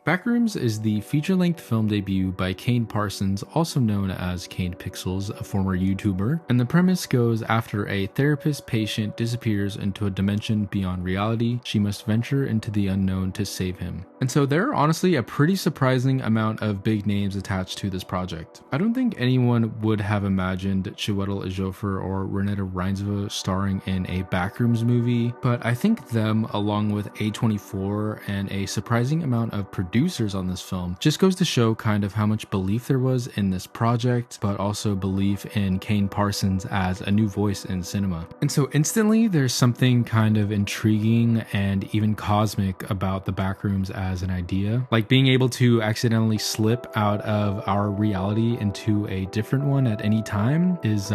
Backrooms is the feature-length film debut by Kane Parsons, also known as Kane Pixels, a former YouTuber, and the premise goes after a therapist patient disappears into a dimension beyond reality, she must venture into the unknown to save him. And so there are honestly a pretty surprising amount of big names attached to this project. I don't think anyone would have imagined Chiwetel Ejiofor or Renate Reinsve starring in a Backrooms movie, but I think them, along with A24 and a surprising amount of producers on this film, just goes to show kind of how much belief there was in this project, but also belief in Kane Parsons as a new voice in cinema. And so instantly there's something kind of intriguing and even cosmic about the Backrooms as an idea. Like being able to accidentally slip out of our reality into a different one at any time is,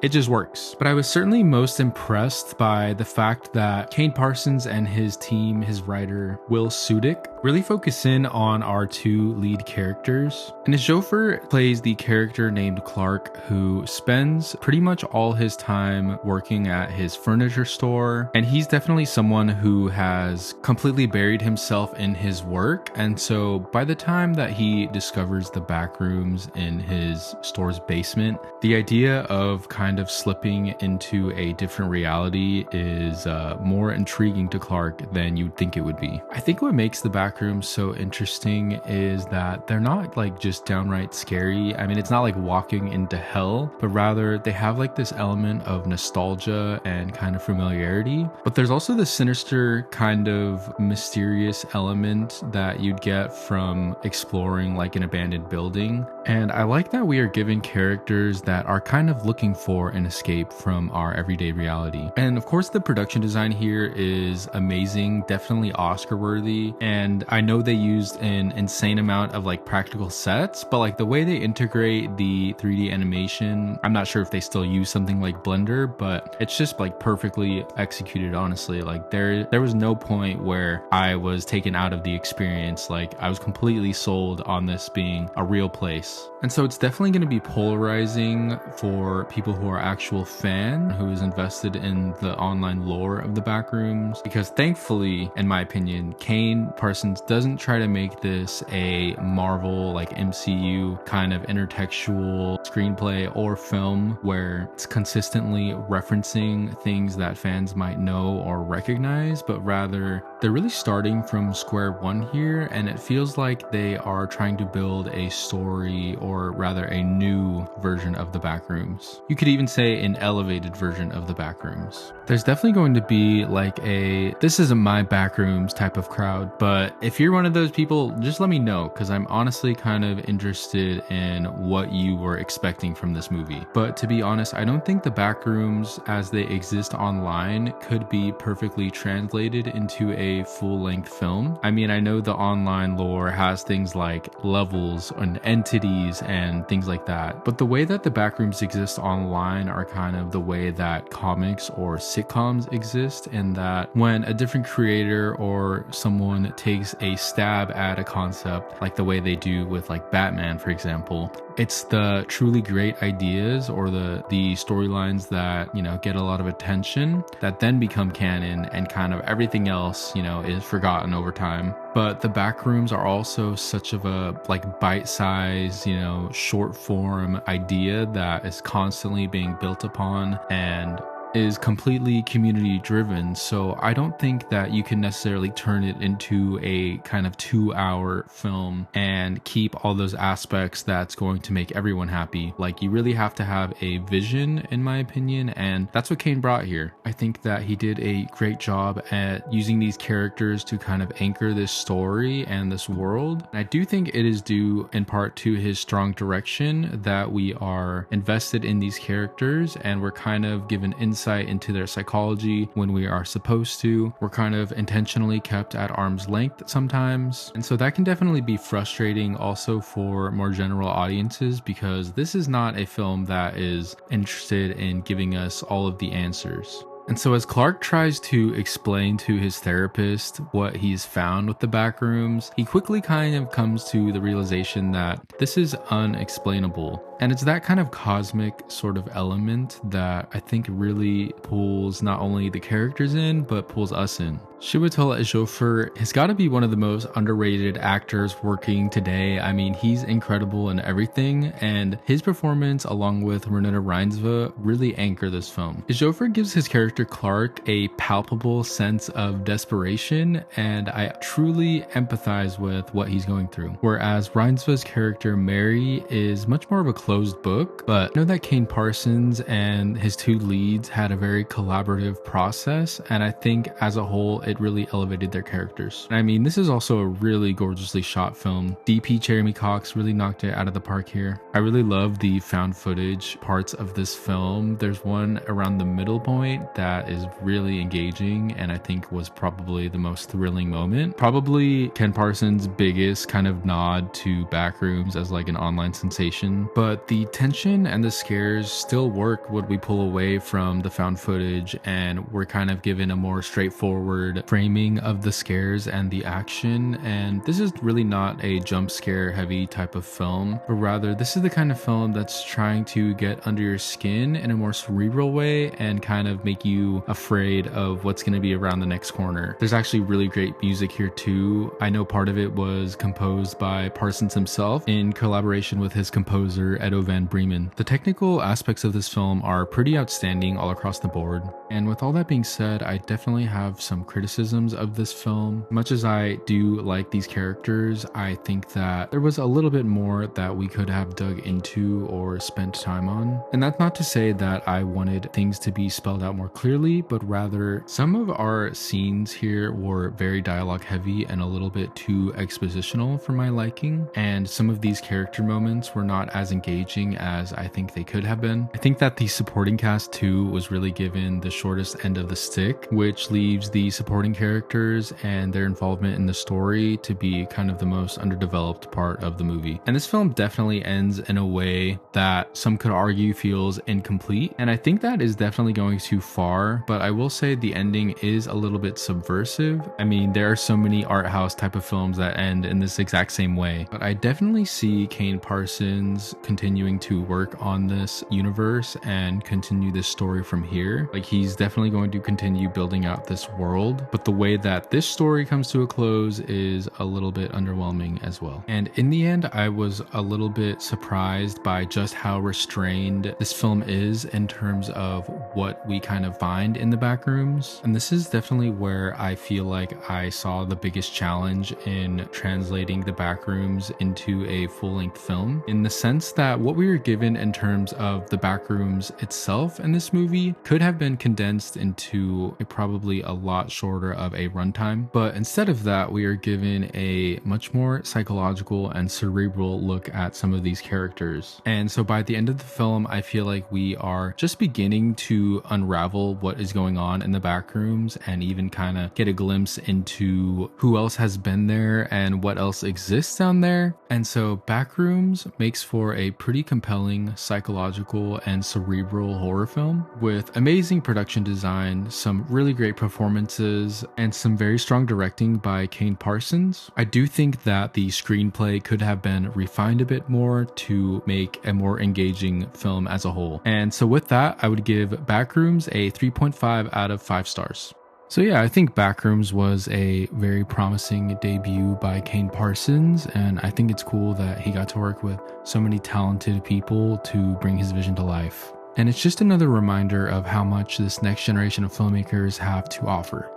it just works. But I was certainly most impressed by the fact that Kane Parsons and his team, his writer, Will Sudik, really focus in on our two lead characters. And Ejiofor plays the character named Clark, who spends pretty much all his time working at his furniture store. And he's definitely someone who has completely buried himself in his work. And so by the time that he discovers the back rooms in his store's basement, the idea of kind of slipping into a different reality is more intriguing to Clark than you'd think it would be. I think what makes the back rooms so interesting is that they're not like just downright scary. I mean, it's not like walking into hell, but rather they have like this element of nostalgia and kind of familiarity. But there's also the sinister kind of mysterious element that you'd get from exploring like an abandoned building. And I like that we are given characters that are kind of looking for an escape from our everyday reality. And of course, the production design here is amazing, definitely Oscar worthy. And I know they used an insane amount of like practical sets, but like the way they integrate the 3D animation, I'm not sure if they still use something like Blender, but it's just like perfectly executed, honestly. Like there was no point where I was taken out of the experience. Like I was completely sold on this being a real place. And so it's definitely going to be polarizing for people who are actual fan, who is invested in the online lore of the Backrooms, because thankfully, in my opinion, Kane Parsons doesn't try to make this a Marvel like MCU kind of intertextual screenplay or film where it's consistently referencing things that fans might know or recognize, but rather they're really starting from square one here, and it feels like they are trying to build a story, or rather a new version of the Backrooms. You could even say an elevated version of the Backrooms. There's definitely going to be like a this isn't my Backrooms type of crowd, but if you're one of those people, just let me know, because I'm honestly kind of interested in what you were expecting from this movie. But to be honest, I don't think the Backrooms as they exist online could be perfectly translated into a full-length film. I mean, I know the online lore has things like levels and entities and things like that, but the way that the Backrooms exist online are kind of the way that comics or sitcoms exist, in that when a different creator or someone takes a stab at a concept, like the way they do with like Batman, for example, it's the truly great ideas or the storylines that, you know, get a lot of attention that then become canon, and kind of everything else, you know, is forgotten over time. But the Backrooms are also such of a like bite-sized, you know, short form idea that is constantly being built upon and is completely community driven. So I don't think that you can necessarily turn it into a kind of 2-hour film and keep all those aspects that's going to make everyone happy. Like you really have to have a vision, in my opinion, and that's what Kane brought here. I think that he did a great job at using these characters to kind of anchor this story and this world. And I do think it is due in part to his strong direction that we are invested in these characters, and we're kind of given insight into their psychology when we are supposed to. We're kind of intentionally kept at arm's length sometimes. And so that can definitely be frustrating also for more general audiences, because this is not a film that is interested in giving us all of the answers. And so as Clark tries to explain to his therapist what he's found with the Backrooms, he quickly kind of comes to the realization that this is unexplainable. And it's that kind of cosmic sort of element that I think really pulls not only the characters in, but pulls us in. Chiwetel Ejiofor has got to be one of the most underrated actors working today. I mean, he's incredible in everything, and his performance along with Renate Reinsve really anchor this film. Ejiofor gives his character Clark a palpable sense of desperation, and I truly empathize with what he's going through. Whereas Reinsve's character Mary is much more of a closed book, but I know that Kane Parsons and his two leads had a very collaborative process, and I think as a whole it really elevated their characters. I mean, this is also a really gorgeously shot film. DP Jeremy Cox really knocked it out of the park here. I really love the found footage parts of this film. There's one around the middle point that is really engaging and I think was probably the most thrilling moment. Probably Ken Parsons' biggest kind of nod to Backrooms as like an online sensation, but the tension and the scares still work when we pull away from the found footage and we're kind of given a more straightforward framing of the scares and the action. And this is really not a jump scare heavy type of film, but rather this is the kind of film that's trying to get under your skin in a more cerebral way and kind of make you afraid of what's going to be around the next corner. There's actually really great music here too. I know part of it was composed by Parsons himself in collaboration with his composer Edo Van Bremen. The technical aspects of this film are pretty outstanding all across the board. And with all that being said, I definitely have some criticisms of this film. Much as I do like these characters, I think that there was a little bit more that we could have dug into or spent time on. And that's not to say that I wanted things to be spelled out more clearly, but rather some of our scenes here were very dialogue heavy and a little bit too expositional for my liking. And some of these character moments were not as engaging as I think they could have been. I think that the supporting cast too was really given the shortest end of the stick, which leaves the supporting characters and their involvement in the story to be kind of the most underdeveloped part of the movie. And this film definitely ends in a way that some could argue feels incomplete, and I think that is definitely going too far, but I will say the ending is a little bit subversive. I mean, there are so many art house type of films that end in this exact same way, but I definitely see Kane Parsons continuing to work on this universe and continue this story from here. Like, he's definitely going to continue building out this world, but the way that this story comes to a close is a little bit underwhelming as well. And in the end, I was a little bit surprised by just how restrained this film is in terms of what we kind of find in the back rooms. And this is definitely where I feel like I saw the biggest challenge in translating the back rooms into a full-length film, in the sense that what we were given in terms of the back rooms itself in this movie could have been condensed into probably a lot shorter of a runtime, but instead of that, we are given a much more psychological and cerebral look at some of these characters. And so by the end of the film, I feel like we are just beginning to unravel what is going on in the back rooms and even kind of get a glimpse into who else has been there and what else exists down there. And so Backrooms makes for a pretty compelling psychological and cerebral horror film with amazing production design, some really great performances, and some very strong directing by Kane Parsons. I do think that the screenplay could have been refined a bit more to make a more engaging film as a whole. And so with that, I would give Backrooms a 3.5 out of 5 stars. So yeah, I think Backrooms was a very promising debut by Kane Parsons, and I think it's cool that he got to work with so many talented people to bring his vision to life. And it's just another reminder of how much this next generation of filmmakers have to offer.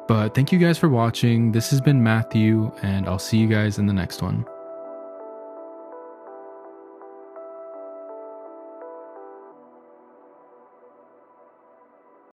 But thank you guys for watching. This has been Matthew, and I'll see you guys in the next one.